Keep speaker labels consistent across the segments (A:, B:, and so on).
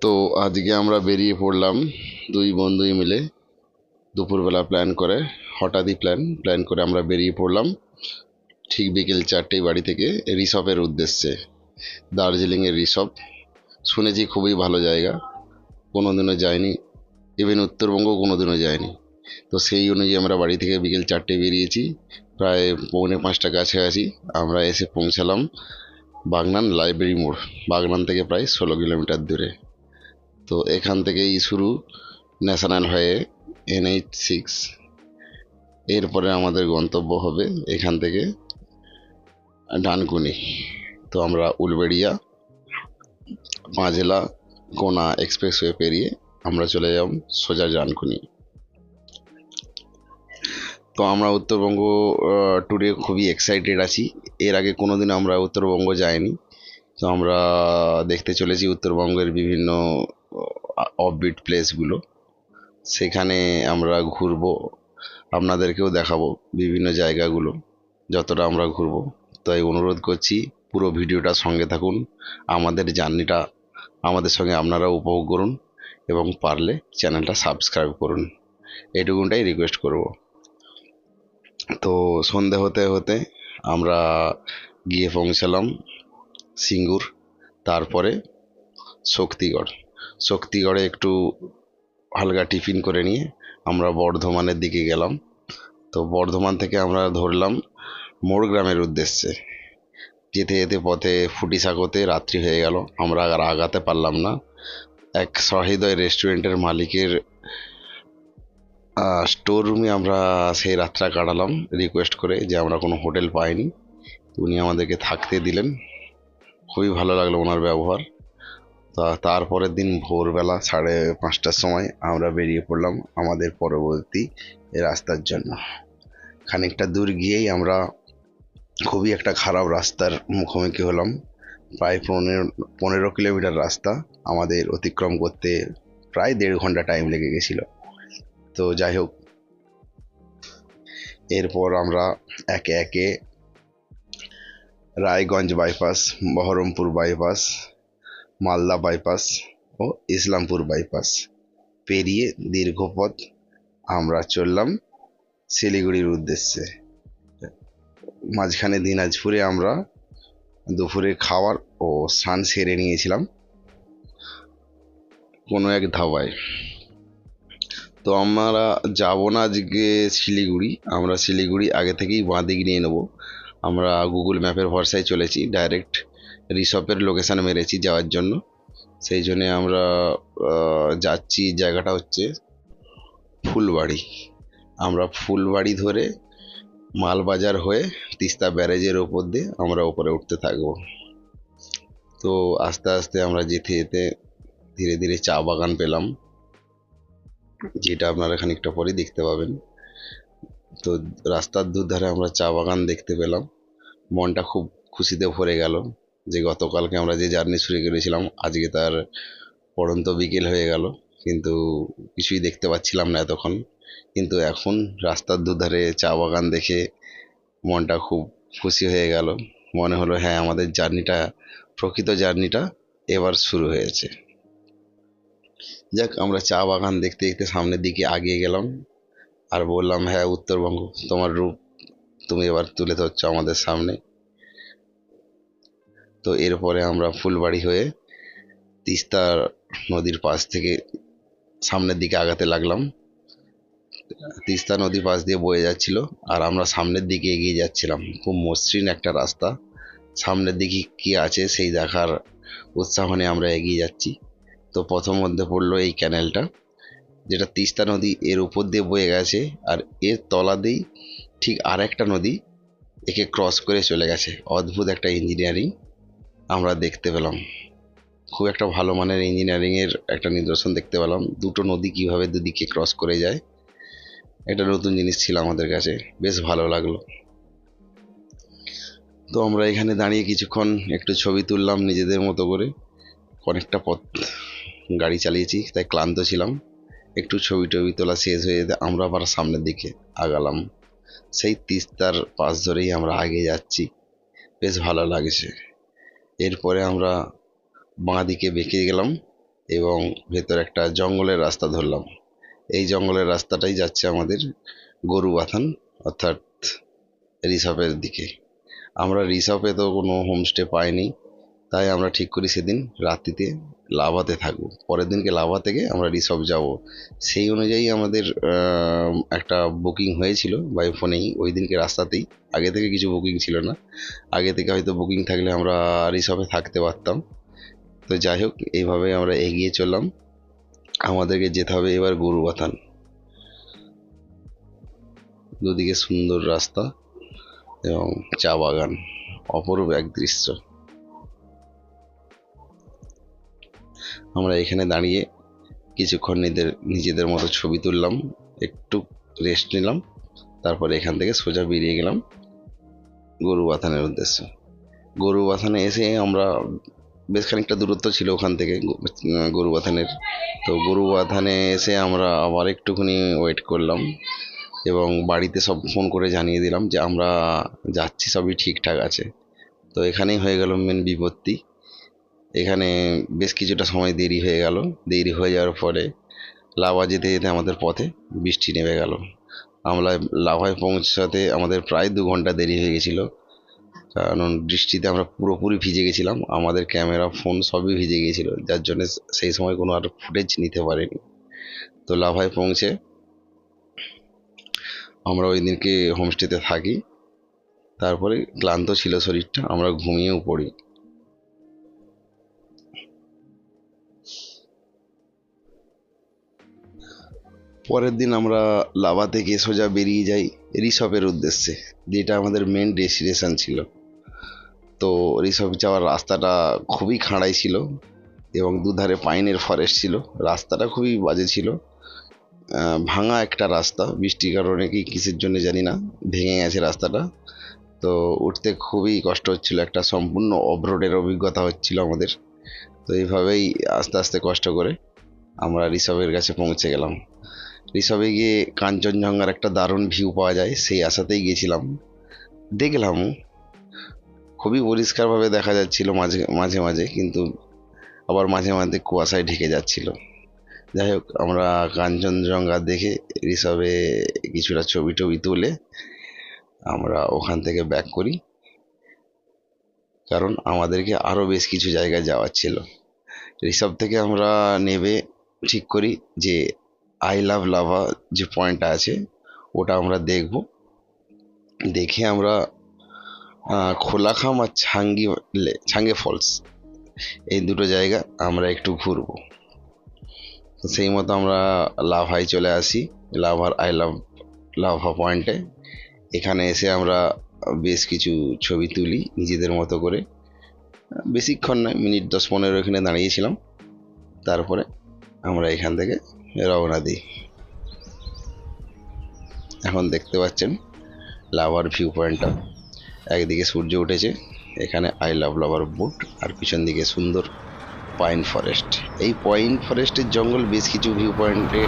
A: তো আজকে আমরা বেরিয়ে পড়লাম দুই বন্ধুই মিলে দুপুরবেলা হঠাৎই প্ল্যান করে আমরা বেরিয়ে পড়লাম ঠিক বিকেল 4টেয় বাড়ি থেকে রিসপের উদ্দেশ্যে। দার্জিলিংয়ের রিসপ শুনেছি খুবই ভালো জায়গা, কোনোদিনও যাইনি, ইভেন উত্তরবঙ্গ কোনোদিনও যায়নি। তো সেই অনুযায়ী আমরা বাড়ি থেকে বিকেল 4টে বেরিয়েছি, প্রায় পৌনে 5টা কাছাকাছি আমরা এসে পৌঁছালাম বাগনান লাইব্রেরি মোড়। বাগনান থেকে প্রায় 16 কিলোমিটার দূরে। তো এখান থেকেই শুরু ন্যাশনাল হাইওয়ে NH6। এরপরে আমাদের গন্তব্য হবে এখান থেকে ডানকুনি। তো আমরা উলবেড়িয়া, পাঁচলা, কোনা এক্সপ্রেসওয়ে পেরিয়ে আমরা চলে যাব সোজা ডানকুনি। তো আমরা উত্তরবঙ্গ ট্যুরে খুবই এক্সাইটেড আছি। এর আগে কোনোদিন আমরা উত্তরবঙ্গ যাইনি। তো আমরা দেখতে চলেছি উত্তরবঙ্গের বিভিন্ন অফবিট প্লেসগুলো। সেখানে আমরা ঘুরবো, আপনাদেরকেও দেখাবো বিভিন্ন জায়গাগুলো যতটা আমরা ঘুরবো। তাই অনুরোধ করছি পুরো ভিডিওটা সঙ্গে থাকুন, আমাদের জার্নিটা আমাদের সঙ্গে আপনারাও উপভোগ করুন এবং পারলে চ্যানেলটা সাবস্ক্রাইব করুন, এইটুকুনটাই রিকোয়েস্ট করব। তো সন্ধে হতে হতে আমরা গিয়ে পৌঁছালাম সিঙ্গুর, তারপরে শক্তিগড়ে একটু হালকা টিফিন করে নিয়ে আমরা বর্ধমানের দিকে গেলাম। তো বর্ধমান থেকে আমরা ধরলাম মোড়গ্রামের উদ্দেশ্যে। যেতে যেতে পথে ফুটিসাঁকোতে রাত্রি হয়ে গেল, আমরা আর আগাতে পারলাম না। এক সহৃদয় রেস্টুরেন্টের মালিকের স্টোর রুমে আমরা সেই রাতটা কাটালাম, রিকোয়েস্ট করে যে আমরা কোনো হোটেল পাইনি। উনি আমাদেরকে থাকতে দিলেন, খুবই ভালো লাগলো ওনার ব্যবহার। তারপরের দিন ভোরবেলা 5:30টার সময় আমরা বেরিয়ে পড়লাম আমাদের পরবর্তী রাস্তার জন্য। খানিকটা দূর গিয়েই আমরা খুবই একটা খারাপ রাস্তার মুখোমুখি হলাম। প্রায় 15 কিলোমিটার রাস্তা আমাদের অতিক্রম করতে প্রায় 1.5 ঘন্টা টাইম লেগে গেছিল। তো যাই হোক, এরপর আমরা একে একে Raiganj bypass, Baharampur bypass, Malda bypass ও ইসলামপুর বাইপাস পেরিয়ে দীর্ঘ পথ আমরা চললাম শিলিগুড়ির উদ্দেশ্যে। মাঝখানে দিনাজপুরে আমরা দুপুরে খাওয়ার ও স্নান সেরে নিয়েছিলাম কোনো এক ধাবায়। তো আমরা যাব না আজকে শিলিগুড়ি, আমরা শিলিগুড়ি আগে থেকেই বাঁ দিক নিয়ে নেব। আমরা গুগল ম্যাপের ভরসায় চলেছি, ডাইরেক্ট রিসপের লোকেশান মেরেছি যাওয়ার জন্য। সেই জন্যে আমরা যাচ্ছি, জায়গাটা হচ্ছে ফুলবাড়ি। আমরা ফুলবাড়ি ধরে মালবাজার হয়ে তিস্তা ব্যারেজের ওপর দিয়ে আমরা ওপরে উঠতে থাকবো। তো আস্তে আস্তে আমরা যেতে যেতে ধীরে ধীরে চা বাগান পেলাম, যেটা আপনারা খানিকটা পরে দেখতে পাবেন। তো রাস্তার দুধারে আমরা চা বাগান দেখতে পেলাম, মনটা খুব খুশিতে ভরে গেল যে গতকালকে আমরা যে জার্নি শুরু করেছিলাম আজকে তার পড়ন্ত বিকেল হয়ে গেল, কিন্তু কিছুই দেখতে পাচ্ছিলাম না এতক্ষণ। কিন্তু এখন রাস্তার দুধারে চা বাগান দেখে মনটা খুব খুশি হয়ে গেল। মনে হলো হ্যাঁ, আমাদের জার্নিটা, প্রকৃত জার্নিটা এবার শুরু হয়েছে। যাক, আমরা চা বাগান দেখতে দেখতে সামনের দিকে এগিয়ে গেলাম আর বললাম, হ্যাঁ উত্তরবঙ্গ, তোমার রূপ তুমি এবার তুলে ধরছো আমাদের সামনে। তো এরপরে আমরা ফুলবাড়ি হয়ে তিস্তা নদীর পাশ থেকে সামনের দিকে আগাতে লাগলাম। তিস্তা নদীর পাশ দিয়ে বয়ে যাচ্ছিল আর আমরা সামনের দিকে এগিয়ে যাচ্ছিলাম। খুব মসৃণ একটা রাস্তা, সামনের দিকে কি আছে সেই দেখার উৎসাহ নিয়ে আমরা এগিয়ে যাচ্ছি। তো প্রথম মধ্যে পড়লো এই ক্যানেলটা, যেটা তিস্তা নদী এর উপর দিয়ে বয়ে গেছে, আর এর তলা দিয়েই ঠিক আর একটা নদী একে ক্রস করে চলে গেছে। অদ্ভুত একটা ইঞ্জিনিয়ারিং আমরা দেখতে পেলাম, খুব একটা ভালো মানের ইঞ্জিনিয়ারিংয়ের একটা নিদর্শন দেখতে পেলাম। দুটো নদী কিভাবে দুদিকে ক্রস করে যায়, একটা নতুন জিনিস ছিল আমাদের কাছে, বেশ ভালো লাগলো। তো আমরা এখানে দাঁড়িয়ে কিছুক্ষণ একটু ছবি তুললাম নিজেদের মতো করে। অনেকটা পথ গাড়ি চালিয়েছি তাই ক্লান্ত ছিলাম। একটু ছবি টবি তোলা শেষ হয়ে যেতে আমরা আবার সামনের দিকে আগালাম। সেই তিস্তার পাশ ধরেই আমরা আগে যাচ্ছি, বেশ ভালো লাগছে। এরপরে আমরা বাঁ দিকে বেঁকে গেলাম এবং ভেতর একটা জঙ্গলের রাস্তা ধরলাম। এই জঙ্গলের রাস্তাটাই যাচ্ছে আমাদের গরুবাথান অর্থাৎ রিসর্টের দিকে। আমরা রিসর্টে তো কোনো হোমস্টে পাইনি, তাই আমরা ঠিক করি সেদিন রাত্রিতে লাভাতে থাকবো, পরের দিনকে লাভা থেকে আমরা রিসর্ট যাব। সেই অনুযায়ী আমাদের একটা বুকিং হয়েছিল বাই ফোনেই ওই দিনকে রাস্তাতেই। আগে থেকে কিছু বুকিং ছিল না, আগে থেকে হয়তো বুকিং থাকলে আমরা রিসর্টে থাকতে পারতাম। তো যাই হোক, এইভাবে আমরা এগিয়ে চললাম। আমাদেরকে যেতে হবে এবার গরুবাথান। দুদিকে সুন্দর রাস্তা এবং চা বাগান, অপরূপ এক দৃশ্য। আমরা এখানে দাঁড়িয়ে কিছুক্ষণ নিজেদের মতো ছবি তুললাম, একটু রেস্ট নিলাম, তারপরে এখান থেকে সোজা বেরিয়ে গেলাম গরুবাথানের উদ্দেশ্যে। গরুবাথানে এসে আমরা বেশ খানিকটা দূরত্ব ছিল ওখান থেকে গরুবাথানের। তো গরুবাথানে এসে আমরা আবার একটুখানি ওয়েট করলাম এবং বাড়িতে সব ফোন করে জানিয়ে দিলাম যে আমরা যাচ্ছি, সবই ঠিকঠাক আছে। তো এখানেই হয়ে গেল মেন বিপত্তি। এখানে বেশ কিছুটা সময় দেরি হয়ে গেল। দেরি হয়ে যাওয়ার পরে লাভা যেতে যেতে আমাদের পথে বৃষ্টি নেমে গেল। আমরা লাভায় পৌঁছাতে আমাদের প্রায় 2 ঘন্টা দেরি হয়ে গেছিলো, কারণ বৃষ্টিতে আমরা পুরোপুরি ভিজে গেছিলাম। আমাদের ক্যামেরা, ফোন সবই ভিজে গিয়েছিল, যার জন্য সেই সময় কোনো আর ফুটেজ নিতে পারিনি। তো লাভায় পৌঁছে আমরা ওই দিনকে হোমস্টেতে থাকি। তারপরে ক্লান্ত ছিল শরীরটা, আমরা ঘুমিয়েও পড়ি। পরের দিন আমরা লাভা থেকে সোজা বেরিয়ে যাই রিসর্টের উদ্দেশ্যে, যেটা আমাদের মেন ডেস্টিনেশন ছিল। তো রিসর্ট যাওয়ার রাস্তাটা খুবই খাড়াই ছিল এবং দুধারে পাইনের ফরেস্ট ছিল। রাস্তাটা খুবই বাজে ছিল, ভাঙা একটা রাস্তা। বৃষ্টির কারণে কি কিসের জন্য জানি না ভেঙে গেছে রাস্তাটা। তো উঠতে খুবই কষ্ট হচ্ছিল, একটা সম্পূর্ণ অফরোডের অভিজ্ঞতা হচ্ছিল আমাদের। তো এইভাবেই আস্তে আস্তে কষ্ট করে আমরা রিসর্টের কাছে পৌঁছে গেলাম। রিসর্টে গিয়ে কাঞ্চনজঙ্ঘার একটা দারুণ ভিউ পাওয়া যায়, সেই আশাতেই গেছিলাম। দেখলাম খুবই পরিষ্কারভাবে দেখা যাচ্ছিল মাঝে মাঝে, কিন্তু আবার মাঝে মাঝে কুয়াশায় ঢেকে যাচ্ছিল। যাই হোক, আমরা কাঞ্চনজঙ্ঘা দেখে রিসর্টে কিছুটা ছবি টবি তুলে আমরা ওখান থেকে ব্যাক করি, কারণ আমাদেরকে আরও বেশ কিছু জায়গায় যাওয়ার ছিল। রিসর্ট থেকে আমরা নেমে ঠিক করি যে আই লাভ লাভা যে পয়েন্টটা আছে ওটা আমরা দেখব। দেখে আমরা খোলাখাম আর ছাঙ্গে ফলস, এই দুটো জায়গা আমরা একটু ঘুরবো। তো সেই মতো আমরা লাভায় চলে আসি, লাভার আই লাভ লাভা পয়েন্টে। এখানে এসে আমরা বেশ কিছু ছবি তুলি নিজেদের মতো করে। বেশিক্ষণ নয়, মিনিট 10-15 এখানে দাঁড়িয়েছিলাম। তারপরে আমরা এখান থেকে রওনা দিই। এখন দেখতে পাচ্ছেন লাভার ভিউ পয়েন্টটা। একদিকে সূর্য উঠেছে, এখানে আই লাভ লাভার বোট, আর পিছন দিকে সুন্দর পাইন ফরেস্ট। এই পাইন ফরেস্টের জঙ্গল বেশ কিছু ভিউ পয়েন্টে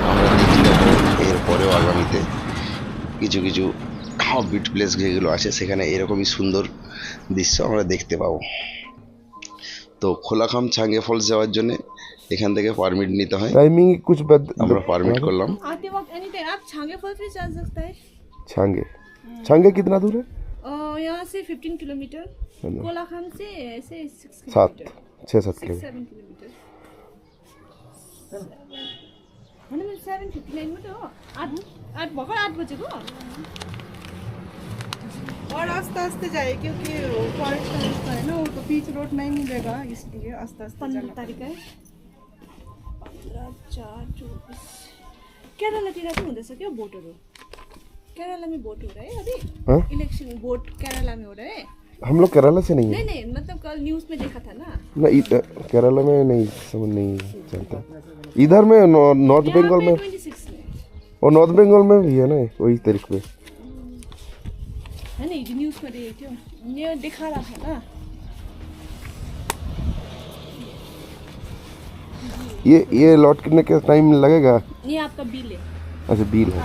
A: আমরা দেখতে পাবো। এরপরেও আগামীতে কিছু কিছু হবিট প্লেস যেগুলো আছে সেখানে এরকমই সুন্দর দৃশ্য আমরা দেখতে পাবো। তো খোলাখাম ছাঙ্গে ফলস যাওয়ার জন্য এখান থেকে পারমিট নিতে হয়।
B: टाइमिंग कुछ
A: আমরা পারমিট করলাম।
C: आते वक्त एनी टाइम आप छांगे फॉल्स भी जा सकता है।
B: छांगे छांगे कितना दूर है?
C: यहाँ से 15 किलोमीटर, कोलाखाम से ऐसे 6
B: 7
C: किलोमीटर,
B: 6-7 किलोमीटर।
C: 7 किलोमीटर। मैंने 7:59 में तो 8 बजे को
D: और आस्ते आस्ते जाए क्योंकि फॉरेस्ट रास्ता है ना, वो तो बीच रोड नहीं मिलेगा, इसलिए आस्ते आस्ते
C: 15 तारिक है 15/4/24। केरलातिर पनि हुँदैछ क्या भोटहरू? केरलामा भोट हो रहा है अभी,
B: हाँ?
C: इलेक्शन वोट केरला में हो रहा है।
B: हम लोग केरला से नहीं है
C: नहीं मतलब कल न्यूज़ में देखा था ना।
B: ना, केरला में नहीं, समझ नहीं चलता। इधर में नॉर्थ बंगाल में
C: 26 में
B: और नॉर्थ बंगाल में भी है ना वही तारीख पे।
C: है ना, ये न्यूज़ में देखी थी, ये दिखा रहा था ना।
B: ये लौटने के टाइम लगेगा?
C: ये आपका बिल है।
B: अच्छा, बिल है।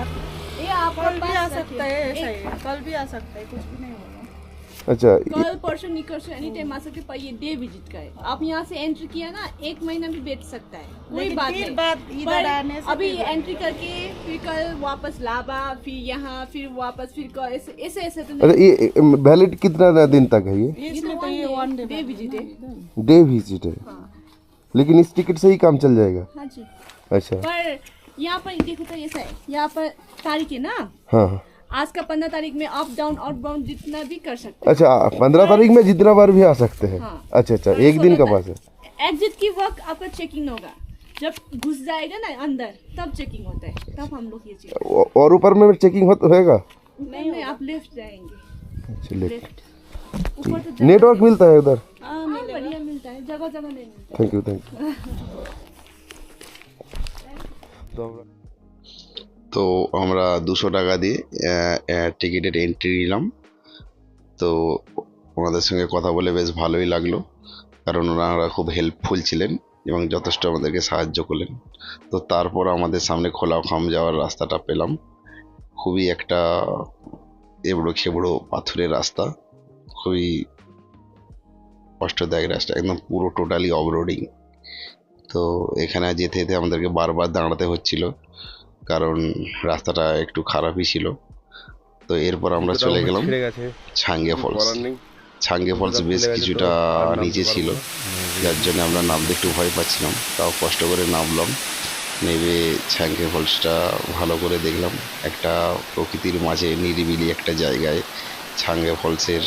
C: ये आपका
D: कल भी आ
C: पास
D: सकता है, ऐसा
C: एक-
D: है, कल भी आ सकता है, कुछ भी नहीं होगा।
B: अच्छा
C: कल परसों निकल से एनी टाइम आ सकते, पर ये डे विजिट का है। आप यहाँ से एंट्री किया ना, 1 महीना भी बैठ सकता है, कोई
D: लेकिन
C: बात
D: फिर
C: नहीं।
D: बात इधर
C: पर
D: आने से
C: अभी
D: फिर-
C: एंट्री करके फिर कल वापस लाबा, फिर यहाँ, फिर वापस, फिर कल, ऐसे ऐसे तो
B: अच्छा ये वैलिड कितना दिन तक है ये?
D: इसमें तो ये वन डे
C: डे विजिट है।
B: डे विजिट है,
C: हाँ
B: लेकिन इस टिकट से ही काम चल जाएगा?
C: हाँ जी।
B: अच्छा
C: पर यहाँ पर देखो तो ऐसा है, यहाँ पर तारीख है ना,
B: हाँ हाँ।
C: आज का 15 तारीख में अप डाउन जितना भी कर सकते
B: अच्छा 15 तारीख में जितना बार भी आ सकते हैं?
C: हाँ।
B: अच्छा अच्छा, एक दिन का पास है।
C: हैं। एग्जिट की वक्त आपका चेकिंग होगा, जब घुस जाएगा ना अंदर तब चेकिंग होता है, तब हम लोग ये चेक।
B: और ऊपर में चेकिंग होएगा?
C: नहीं, आप लेफ्ट जाएंगे,
B: अच्छा लेफ्ट।
C: लेफ्ट। ऊपर तो जगह
B: नेटवर्क मिलता है उधर?
C: हाँ, बढ़िया मिलता है, जगह जगह नहीं मिलता।
B: थैंक यू
A: তো আমরা 200 টাকা দিয়ে টিকিটের এন্ট্রি নিলাম। তো ওনাদের সঙ্গে কথা বলে বেশ ভালোই লাগলো, কারণ ওনারা খুব হেল্পফুল ছিলেন এবং যথেষ্ট আমাদেরকে সাহায্য করলেন। তো তারপর আমাদের সামনে খোলাখাম যাওয়ার রাস্তাটা পেলাম, খুবই একটা এবড়ো খেবড়ো পাথরের রাস্তা, খুবই কষ্টদায়ক রাস্তা, একদম পুরো টোটালি অফরোডিং। তো এখানে যেতে যেতে আমাদেরকে বারবার দাঁড়াতে হচ্ছিল, কারণ রাস্তাটা একটু খারাপই ছিল। তো এরপর আমরা চলে গেলাম ছাঙ্গে ফলস। ছাঙ্গে ফলস বেশ কিছুটা নিচে ছিল, যার জন্য আমরা নামতে একটু ভয় পাচ্ছিলাম, তাও কষ্ট করে নামলাম। নেমে ছাঙ্গে ফলসটা ভালো করে দেখলাম, একটা প্রকৃতির মাঝে নিরিবিলি একটা জায়গায় ছাঙ্গে ফলসের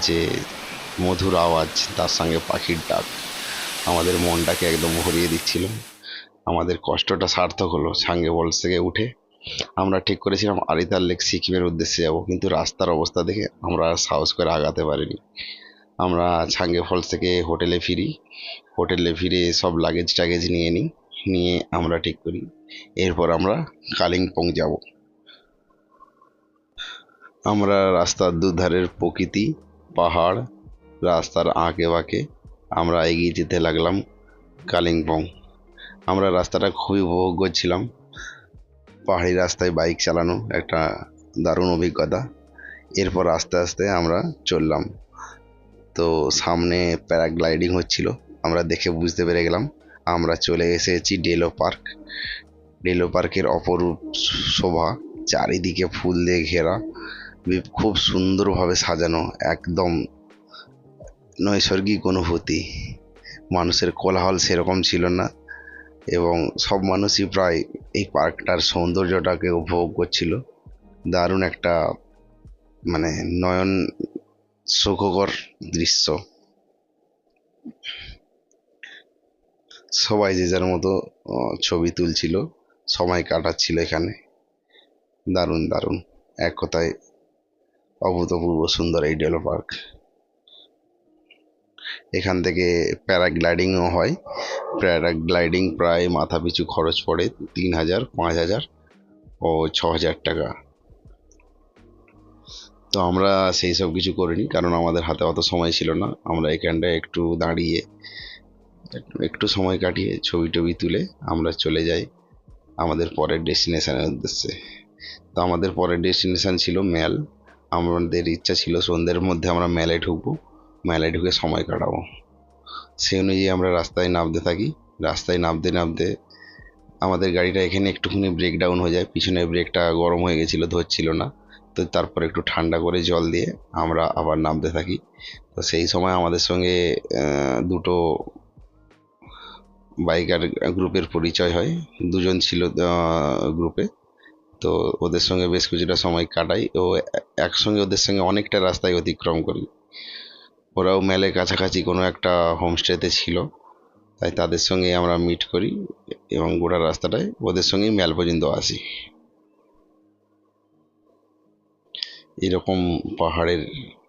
A: যে মধুর আওয়াজ, তার সঙ্গে পাখির ডাক আমাদের মনটাকে একদম ভরিয়ে দিচ্ছিল। আমাদের কষ্টটা সার্থক হলো। ছাঙ্গে ফলস থেকে উঠে আমরা ঠিক করেছিলাম আরিতার লেক সিকিমের উদ্দেশ্যে যাব, কিন্তু রাস্তার অবস্থা দেখে আমরা আর সাহস করে আগাতে পারিনি। আমরা ছাঙ্গে ফলস থেকে হোটেলে ফিরি, হোটেলে ফিরে সব লাগেজ টাগেজ নিয়ে আমরা ঠিক করি এরপর আমরা কালিম্পং যাব। আমরা রাস্তার দুধারের প্রকৃতি, পাহাড়, রাস্তার আঁকে বাঁকে আমরা এগিয়ে যেতে লাগলাম কালিম্পং। আমরা রাস্তাটা খুবই উপভোগ করছিলাম। পাহাড়ি রাস্তায় বাইক চালানো একটা দারুণ অভিজ্ঞতা। এরপর আস্তে আস্তে আমরা চললাম। তো সামনে প্যারাগ্লাইডিং হচ্ছিল, আমরা দেখে বুঝতে পেরে গেলাম আমরা চলে এসেছি ডেলো পার্ক। ডেলো পার্কের অপরূপ শোভা, চারিদিকে ফুল দিয়ে ঘেরা, খুব সুন্দরভাবে সাজানো, একদম নৈসর্গিক অনুভূতি। মানুষের কোলাহল সেরকম ছিল না, এবং সব মানুষই প্রায় এই পার্কটার সৌন্দর্যটাকে উপভোগ করছিল। দারুণ একটা মানে নয়ন সুখকর দৃশ্য। সবাই যে যার মতো ছবি তুলছিল, সময় কাটাচ্ছিল এখানে। দারুণ দারুণ, এক কথায় অভূতপূর্ব সুন্দর এই ডেলো পার্ক। এখান থেকে প্যারাগ্লাইডিংও হয়। প্যারাগ্লাইডিং প্রায় মাথা পিছু খরচ পড়ে 3000, 5000 ও 6000 টাকা। তো আমরা সেই সব কিছু করিনি, কারণ আমাদের হাতে অত সময় ছিল না। আমরা এখানটায় একটু দাঁড়িয়ে একটু সময় কাটিয়ে ছবি টবি তুলে আমরা চলে যাই আমাদের পরের ডেস্টিনেশনের উদ্দেশ্যে। তো আমাদের পরের ডেস্টিনেশন ছিল ম্যাল। আমাদের ইচ্ছা ছিল সন্ধ্যের মধ্যে আমরা ম্যালে ঢুকবো, ম্যালে ঢুকে সময় কাটাবো। সেই অনুযায়ী আমরা রাস্তায় নামতে থাকি। রাস্তায় নামতে নামতে আমাদের গাড়িটা এখানে একটুখানি ব্রেকডাউন হয়ে যায়, পিছনের ব্রেকটা গরম হয়ে গেছিলো, ধরছিল না। তো তারপর একটু ঠান্ডা করে জল দিয়ে আমরা আবার নামতে থাকি। তো সেই সময় আমাদের সঙ্গে দুটো বাইকার গ্রুপের পরিচয় হয়। দুজন ছিল গ্রুপে। তো ওদের সঙ্গে বেশ কিছুটা সময় কাটাই ও একসঙ্গে ওদের সঙ্গে অনেকটা রাস্তায় অতিক্রম করি। ওরাও ম্যালের কাছাকাছি কোনো একটা হোমস্টেতে ছিল, তাই তাদের সঙ্গে আমরা মিট করি এবং গোটা রাস্তাটায় ওদের সঙ্গেই ম্যাল পর্যন্ত আসি। এরকম পাহাড়ের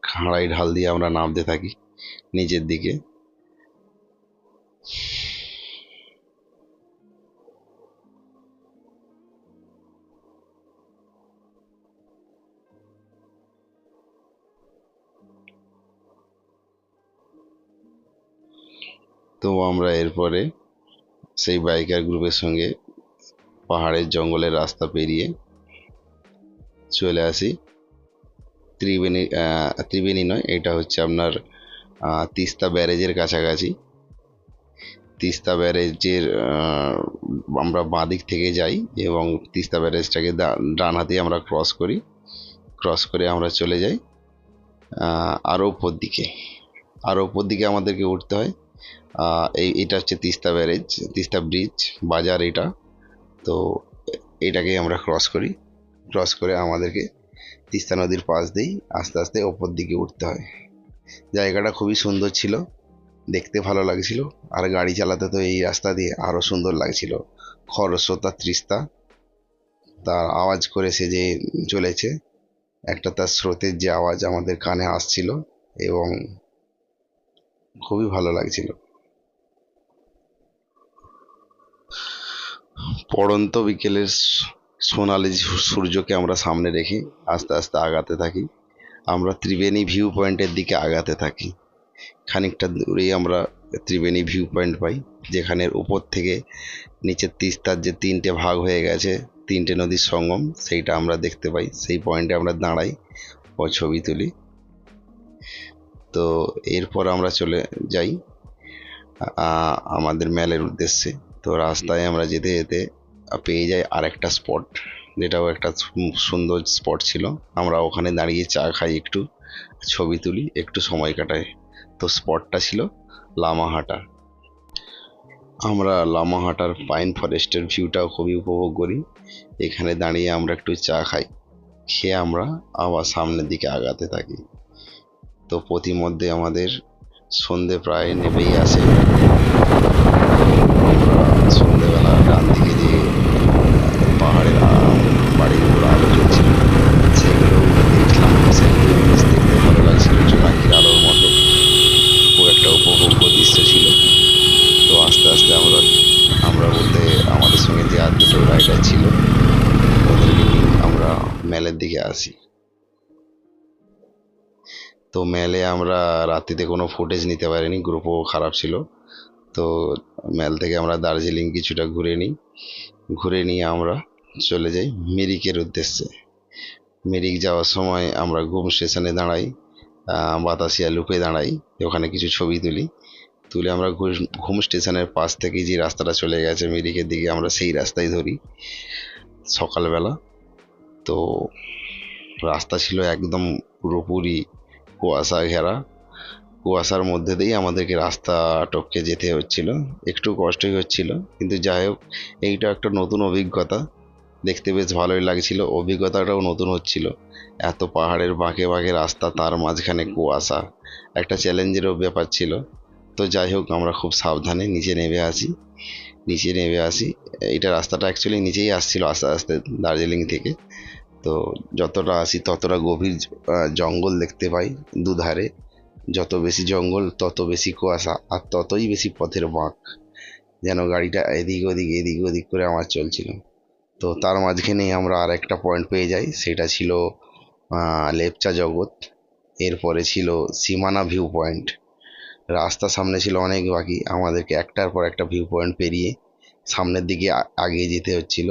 A: খাঁড়াই ঢাল দিয়ে আমরা নামতে থাকি নিচের দিকে। তো আমরা এরপরে সেই বাইকার গ্রুপের সঙ্গে পাহাড়ের জঙ্গলের রাস্তা পেরিয়ে চলে আসি ত্রিবেণী নয়, এটা হচ্ছে আপনার তিস্তা ব্যারেজের কাছাকাছি। তিস্তা ব্যারেজের আমরা বাঁ দিক থেকে যাই এবং তিস্তা ব্যারেজটাকে ডান হাতে আমরা ক্রস করে আমরা চলে যাই আরও উপর দিকে। আমাদেরকে উঠতে হয়। এটা হচ্ছে তিস্তা ব্যারেজ, তিস্তা ব্রিজ, বাজার এটা। তো এটাকে আমরা ক্রস করে আমাদেরকে তিস্তা নদীর পাশ দিয়েই আস্তে আস্তে ওপর দিকে উঠতে হয়। জায়গাটা খুবই সুন্দর ছিল, দেখতে ভালো লাগছিল, আর গাড়ি চালাতে তো এই রাস্তা দিয়ে আরও সুন্দর লাগছিল। খরস্রোতা তিস্তা তার আওয়াজ করে সে যে চলেছে, একটা তার স্রোতের যে আওয়াজ আমাদের কানে আসছিল এবং খুবই ভালো লাগছিল। পড়ন্ত বিকেলের সোনালি সূর্যকে আমরা সামনে রেখে আস্তে আস্তে আগাতে থাকি। আমরা ত্রিবেণী ভিউ পয়েন্টের দিকে আগাতে থাকি। খানিকটা দূরেই আমরা ত্রিবেণী ভিউ পয়েন্ট পাই, যেখানে উপর থেকে নিচের তিস্তার যে তিনটে ভাগ হয়ে গেছে, তিনটে নদীর সঙ্গম, সেইটা আমরা দেখতে পাই। সেই পয়েন্টে আমরা দাঁড়াই ও ছবি তুলি। তো এরপর আমরা চলে যাই আমাদের ম্যালের উদ্দেশ্যে। তো রাস্তায় আমরা যেতে যেতে পেয়ে যাই আরেকটা স্পট, যেটাও একটা সুন্দর স্পট ছিল। আমরা ওখানে দাঁড়িয়ে চা খাই, একটু ছবি তুলি, একটু সময় কাটাই। তো স্পটটা ছিল লামাহাটা। আমরা লামাহাটার পাইন ফরেস্টের ভিউটাও খুবই উপভোগ করি। এখানে দাঁড়িয়ে আমরা একটু চা খাই, খেয়ে আমরা আবার সামনের দিকে আগাতে থাকি। তো প্রতিমধ্যে আমাদের সন্ধে প্রায় নেমেই আসে। আমরা সন্ধেবেলা ডান দিকে যে পাহাড়ের বাড়িগুলো আলো জ্বলছিল, সেগুলো দেখলাম। সেগুলো দেখতে ভালো লাগছিল, জোনাকির আলোর মতো। খুব একটা উপভোগ্য দৃশ্য ছিল। তো আস্তে আস্তে আমরা বলতে আমাদের সঙ্গে যে আর দুটো রাইডার ছিল, ওদেরকে নিয়ে আমরা ম্যালের দিকে আসি। তো ম্যালে আমরা রাত্রিতে কোনো ফুটেজ নিতে পারিনি, গ্রুপও খারাপ ছিল। তো ম্যাল থেকে আমরা দার্জিলিং কিছুটা ঘুরে নিয়ে আমরা চলে যাই মিরিকের উদ্দেশ্যে। মিরিক যাওয়ার সময় আমরা ঘুম স্টেশনে দাঁড়াই, বাতাসিয়া লুপে দাঁড়াই, ওখানে কিছু ছবি তুলে আমরা ঘুম স্টেশনের পাশ থেকে যে রাস্তাটা চলে গেছে মিরিকের দিকে, আমরা সেই রাস্তায় ধরি সকালবেলা। তো রাস্তা ছিল একদম পুরোপুরি কুয়াশা ঘেরা। কুয়াশার মধ্যে দিয়েই আমাদেরকে রাস্তা টপকে যেতে হচ্ছিল, একটু কষ্টই হচ্ছিল, কিন্তু যাই হোক, এইটা একটা নতুন অভিজ্ঞতা। দেখতে বেশ ভালোই লাগছিল, অভিজ্ঞতাটাও নতুন হচ্ছিল। এত পাহাড়ের বাঁকে বাঁকে রাস্তা, তার মাঝখানে কুয়াশা, একটা চ্যালেঞ্জেরও ব্যাপার ছিল। তো যাই হোক, আমরা খুব সাবধানে নিচে নেমে আসি। এইটা রাস্তাটা অ্যাকচুয়ালি নিচেই আসছিল আস্তে আস্তে দার্জিলিং থেকে। তো যতটা আসি ততটা গভীর জঙ্গল দেখতে পাই দুধারে। যত বেশি জঙ্গল তত বেশি কুয়াশা, আর ততই বেশি পথের বাঁক, যেন গাড়িটা এদিক ওদিক করে আমার চলছিল। তো তার মাঝখানেই আমরা আর একটা পয়েন্ট পেয়ে যাই, সেটা ছিল লেপচা জগৎ। এরপরে ছিল সীমানা ভিউ পয়েন্ট। রাস্তা সামনে ছিল অনেক বাকি, আমাদেরকে একটার পর একটা ভিউ পয়েন্ট পেরিয়ে সামনের দিকে আগিয়ে যেতে হচ্ছিল।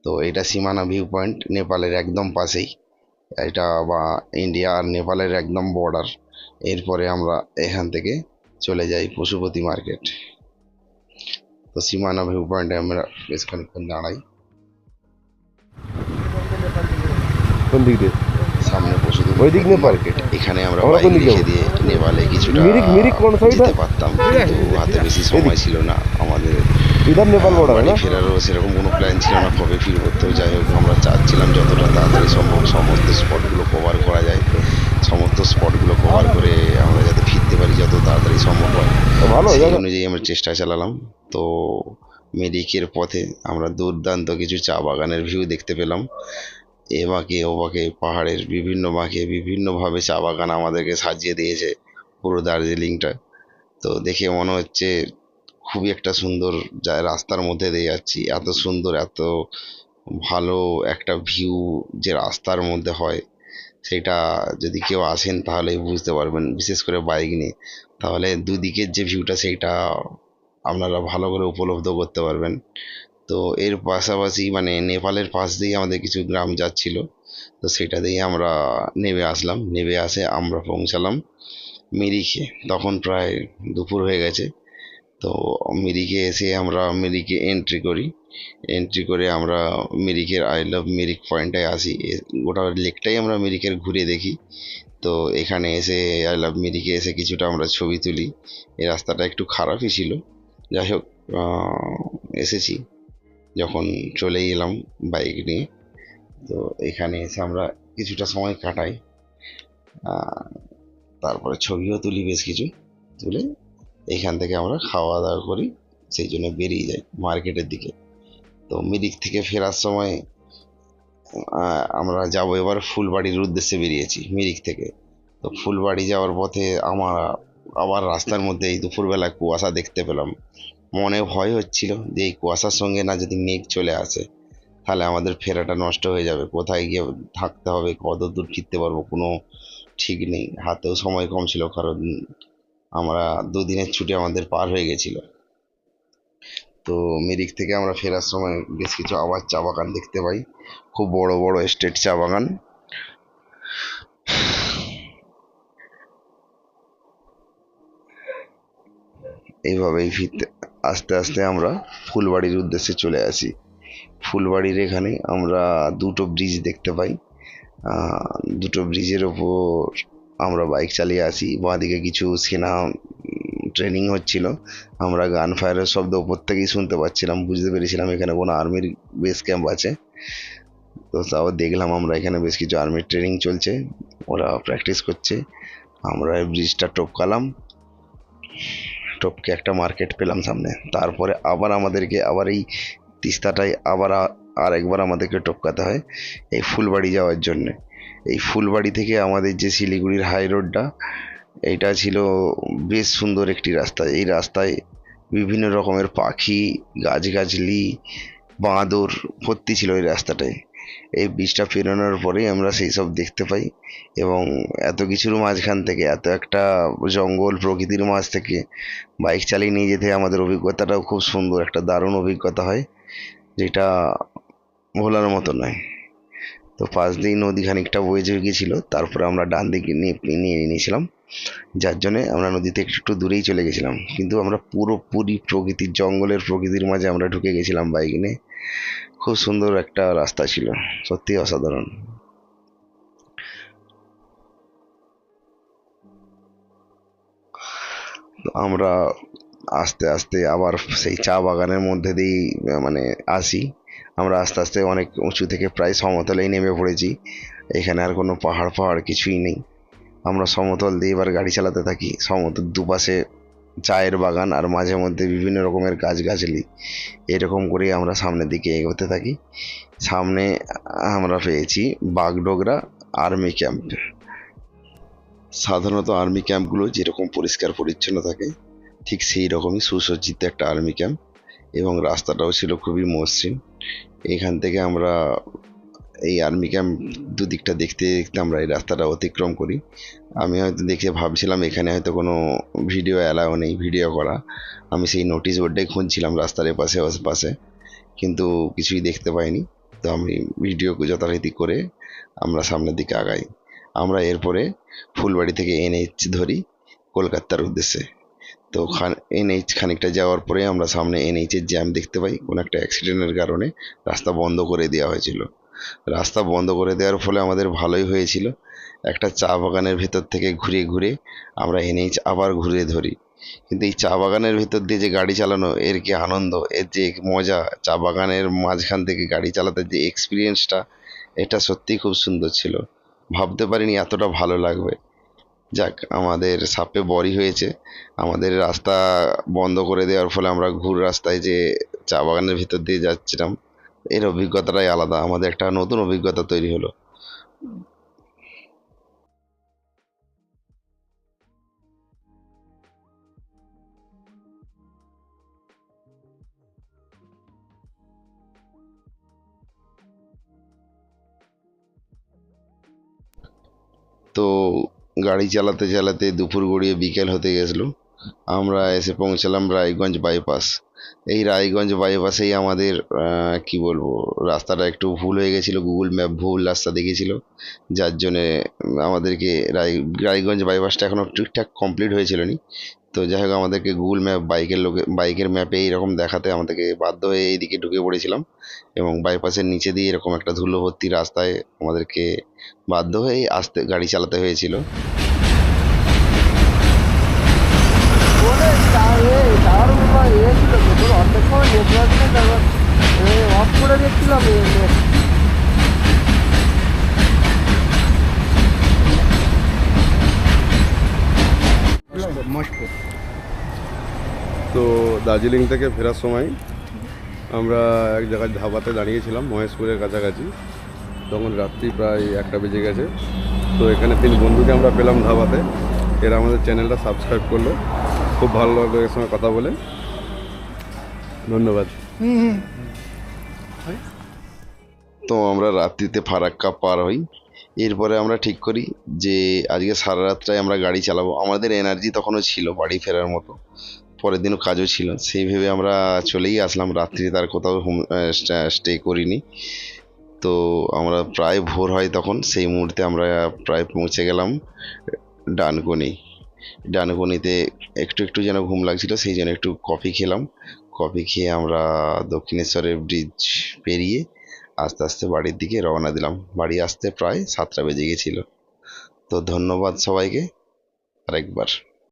A: তো এটা সীমানা ভিউ পয়েন্ট, নেপালের একদম পাশেই এটা, বা ইন্ডিয়া আর নেপালের একদম বর্ডার। এরপরে আমরা এখান থেকে চলে যাই পশুপতি মার্কেট। তো সীমানা ভিউ পয়েন্টে আমরা বেশ খানিকক্ষণ দাঁড়াই।
B: কোন দিক দিয়ে?
A: সামনে পশুপতি
B: ওই দিক নেপাল?
A: মার্কেট, এখানে আমরা
B: আমরা
A: বাইক
B: কোন দিকে
A: রেখে
B: যাবো?
A: দিয়ে নেপালে কিছুটা
B: মিরিক কোন সাইড?
A: যেতে পারতাম, কিন্তু হাতে বেশি সময় ছিল না আমাদের।
B: ইধার নেপাল বর্ডার
A: বাড়ি
B: না?
A: ফেরারও সেরকম কোনো প্ল্যান ছিল না কবে ফিরবো। তো যাই হোক, আমরা চাচ্ছিলাম যতটা তাড়াতাড়ি সম্ভব সমস্ত স্পটগুলো কভার করা যায়, সমস্ত স্পটগুলো কভার করে আমরা যাতে ফিরতে পারি যত তাড়াতাড়ি সম্ভব হয়,
B: ভালো
A: সেই
B: জায়গা।
A: অনুযায়ী আমরা চেষ্টা চালালাম। তো মিরিকের পথে আমরা দুর্দান্ত কিছু চা বাগানের ভিউ দেখতে পেলাম। এ বাঁকে ও বাঁকে পাহাড়ের বিভিন্ন বাঁকে বিভিন্নভাবে চা বাগান আমাদেরকে সাজিয়ে দিয়েছে পুরো দার্জিলিংটা। তো দেখে মনে হচ্ছে খুবই একটা সুন্দর রাস্তার মধ্যে দিয়ে যাচ্ছি। এত সুন্দর, এত ভালো একটা ভিউ যে রাস্তার মধ্যে হয়, সেটা যদি কেউ আসেন তাহলেই বুঝতে পারবেন, বিশেষ করে বাইক নিয়ে। তাহলে দুদিকের যে ভিউটা সেইটা আপনারা ভালো করে উপলব্ধ করতে পারবেন। তো এর পাশাপাশি মানে নেপালের পাশ দিয়ে আমাদের কিছু গ্রাম যাচ্ছিল, তো সেটা দিয়ে আমরা নেমে আসলাম। নেমে আসে আমরা পৌঁছালাম মিরিকে। তখন প্রায় দুপুর হয়ে গেছে। তো মিরিকে এসে আমরা মিরিকে এন্ট্রি করি। এন্ট্রি করে আমরা মিরিকের আই লাভ মিরিক পয়েন্টে আসি। গোটা লেকটাই আমরা মিরিকের ঘুরে দেখি। তো এখানে এসে আই লাভ মিরিকে এসে কিছুটা আমরা ছবি তুলি। এই রাস্তাটা একটু খারাপই ছিল, যাই হোক এসেছি যখন চলেই এলাম বাইক নিয়ে। তো এখানে এসে আমরা কিছুটা সময় কাটাই, তারপরে ছবিও তুলি বেশ কিছু। তুলে এইখান থেকে আমরা খাওয়া দাওয়া করি, সেই জন্য বেরিয়ে যাই মার্কেটের দিকে। তো মিরিক থেকে ফেরার সময় আমরা যাব এবার ফুলবাড়ির উদ্দেশ্যে বেরিয়েছি মিরিক থেকে। তো ফুলবাড়ি যাওয়ার পথে আমার আবার রাস্তার মধ্যে এই দুপুরবেলা কুয়াশা দেখতে পেলাম। মনে ভয় হচ্ছিল যে এই কুয়াশার সঙ্গে না যদি মেঘ চলে আসে তাহলে আমাদের ফেরাটা নষ্ট হয়ে যাবে, কোথায় গিয়ে থাকতে হবে, কত দূর ফিরতে পারবো কোনো ঠিক নেই। হাতেও সময় কম ছিল, কারণ আমরা দুদিনের ছুটি আমাদের পার হয়ে গেছিল। তো মিরিক থেকে আমরা ফেরার সময় বেশ কিছু আবার চা বাগান দেখতে পাই, খুব বড় বড় এস্টেট চা বাগান। এইভাবেই ফিরতে আস্তে আস্তে আমরা ফুলবাড়ির উদ্দেশ্যে চলে আসি। ফুলবাড়ির এখানে আমরা দুটো ব্রিজ দেখতে পাই। দুটো ব্রিজের ওপর আমরা বাইক চালিয়ে আসি। বাঁদিকে কিছু সেনা ট্রেনিং হচ্ছিল, আমরা গান ফায়ারের শব্দ ওপর থেকেই শুনতে পাচ্ছিলাম, বুঝতে পেরেছিলাম এখানে কোনো আর্মির বেস ক্যাম্প আছে। তো তাও দেখলাম আমরা এখানে বেশ কিছু আর্মির ট্রেনিং চলছে, ওরা প্র্যাকটিস করছে। আমরা এই ব্রিজটা টপকালাম, টপকে একটা মার্কেট পেলাম সামনে। তারপরে আবার আমাদেরকে আবার এই তিস্তাটাই আবার আরেকবার আমাদেরকে টপকাতে হয় এই ফুলবাড়ি যাওয়ার জন্যে। এই ফুলবাড়ি থেকে আমাদের যে শিলিগুড়ির হাই রোডটা, এইটা ছিল বেশ সুন্দর একটি রাস্তা। এই রাস্তায় বিভিন্ন রকমের পাখি, গাছগাছালি, বাঁদর ভর্তি ছিল এই রাস্তাটায়। এই ব্রিজটা পেরোনোর পরেই আমরা সেই সব দেখতে পাই, এবং এত কিছুর মাঝখান থেকে, এত একটা জঙ্গল প্রকৃতির মাঝ থেকে বাইক চালিয়ে নিয়ে যেতে আমাদের অভিজ্ঞতাটাও খুব সুন্দর, একটা দারুণ অভিজ্ঞতা হয়, যেটা ভোলার মতো নয়। তো পাশ দিয়ে নদী খানিকটা বয়ে গিয়েছিল, তারপরে আমরা ডান দিকে নিয়ে নিয়েছিলাম, যার জন্যে আমরা নদীতে একটু দূরেই চলে গেছিলাম। কিন্তু আমরা পুরোপুরি প্রকৃতির জঙ্গলের প্রকৃতির মাঝে আমরা ঢুকে গেছিলাম বাইক নিয়ে। খুব সুন্দর একটা রাস্তা ছিল, সত্যি অসাধারণ। আমরা আস্তে আস্তে আবার সেই চা বাগানের মধ্যে দিয়েই মানে আসি। আমরা আস্তে আস্তে অনেক উঁচু থেকে প্রায় সমতলেই নেমে পড়েছি। এখানে আর কোনো পাহাড় পাহাড় কিছুই নেই। আমরা সমতল দিয়ে এবার গাড়ি চালাতে থাকি। সমতল দুপাশে চায়ের বাগান, আর মাঝে মধ্যে বিভিন্ন রকমের গাছগাছালি, এরকম করেই আমরা সামনের দিকে এগোতে থাকি। সামনে আমরা পেয়েছি বাগডোগরা আর্মি ক্যাম্প। সাধারণত আর্মি ক্যাম্পগুলো যেরকম পরিষ্কার পরিচ্ছন্ন থাকে, ঠিক সেই রকমই সুসজ্জিত একটা আর্মি ক্যাম্প, এবং রাস্তাটাও ছিল খুবই মসৃণ। এখান থেকে আমরা এই আর্মি ক্যাম্প দুদিকটা দেখতে দেখতে আমরা এই রাস্তাটা অতিক্রম করি। আমি হয়তো দেখে ভাবছিলাম এখানে হয়তো কোনো ভিডিও অ্যালাও নেই, ভিডিও করা। আমি সেই নোটিশ বোর্ডটাই খুঁজছিলাম রাস্তার এপাশে ওপাশে, কিন্তু কিছুই দেখতে পাইনি। তো আমি ভিডিও যথারীতি করে আমরা সামনের দিকে আগাই। আমরা এরপরে ফুলবাড়ি থেকে NH ধরি কলকাতার উদ্দেশ্যে। তো NH খানিকটা যাওয়ার পরে আমরা সামনে NH-এর জ্যাম দেখতে পাই। কোনো একটা অ্যাক্সিডেন্টের কারণে রাস্তা বন্ধ করে দেওয়া হয়েছিল। রাস্তা বন্ধ করে দেওয়ার ফলে আমাদের ভালোই হয়েছিল, একটা চা বাগানের ভেতর থেকে ঘুরে ঘুরে আমরা NH আবার ঘুরে ধরি। কিন্তু এই চা বাগানের ভেতর দিয়ে যে গাড়ি চালানো, এর কি আনন্দ, এর যে মজা, চা বাগানের মাঝখান থেকে গাড়ি চালাতে যে এক্সপিরিয়েন্সটা, এটা সত্যিই খুব সুন্দর ছিল। ভাবতে পারিনি এতটা ভালো লাগবে। যাক, আমাদের সাপে বরই হয়েছে। আমাদের রাস্তা বন্ধ করে দেওয়ার ফলে আমরা ঘুর রাস্তায় যে চা বাগানের ভিতর দিয়ে যাচ্ছিলাম, এর অভিজ্ঞতাটাই আলাদা, আমাদের একটা নতুন অভিজ্ঞতা তৈরি হলো। তো গাড়ি চালাতে চালাতে দুপুর গড়িয়ে বিকেল হতে গেছিলো। আমরা এসে পৌঁছালাম রায়গঞ্জ বাইপাস। এই রায়গঞ্জ বাইপাসেই আমাদের কি বলবো, রাস্তাটা একটু ভুল হয়ে গেছিলো, গুগল ম্যাপ ভুল রাস্তা দেখিয়েছিল, যার জন্যে আমাদেরকে রায়গঞ্জ বাইপাসটা এখনও ঠিকঠাক কমপ্লিট হয়েছিল নি। তো যাই হোক, আমাদেরকে গুগল ম্যাপ বাইকের ম্যাপে এইরকম দেখাতে আমাদেরকে বাধ্য হয়ে এইদিকে ঢুকে পড়েছিলাম, এবং বাইপাসের নিচে দিয়ে এরকম একটা ধুলো ভর্তি রাস্তায় আমাদেরকে বাধ্য হয়ে আস্তে গাড়ি চালাতে হয়েছিল।
B: তো দার্জিলিং থেকে ফেরার সময় আমরা এক জায়গায় ধাবাতে দাঁড়িয়েছিলাম মহেশপুরের কাছাকাছি। তখন রাত্রি প্রায় 1টা বেজে গেছে। তো এখানে 3 বন্ধুকে আমরা পেলাম ধাবাতে। এরা আমাদের চ্যানেলটা সাবস্ক্রাইব করলো। খুব ভালো লাগলো এর সঙ্গে কথা বলে। ধন্যবাদ।
A: তো আমরা রাত্রিতে ফারাক্কা পার হই। এরপরে আমরা ঠিক করি যে আজকে সারা রাতটাই আমরা গাড়ি চালাবো। আমাদের এনার্জি তখনও ছিল বাড়ি ফেরার মতো, পরের দিনও কাজও ছিল, সেই ভেবে আমরা চলেই আসলাম। রাত্রিতে তার কোথাও স্টে করিনি। তো আমরা প্রায় ভোর হয় তখন, সেই মুহূর্তে আমরা প্রায় পৌঁছে গেলাম ডানকুনি। ডানকুনিতে একটু একটু যেন ঘুম লাগছিল, সেই জন্য একটু কফি খেলাম। কফি খেয়ে আমরা দক্ষিণেশ্বরের ব্রিজ পেরিয়ে আস্তে আস্তে বাড়ির দিকে রওনা দিলাম। বাড়ি আসতে প্রায় 7টা বেজে গেছিলো। তো ধন্যবাদ সবাইকে আরেকবার।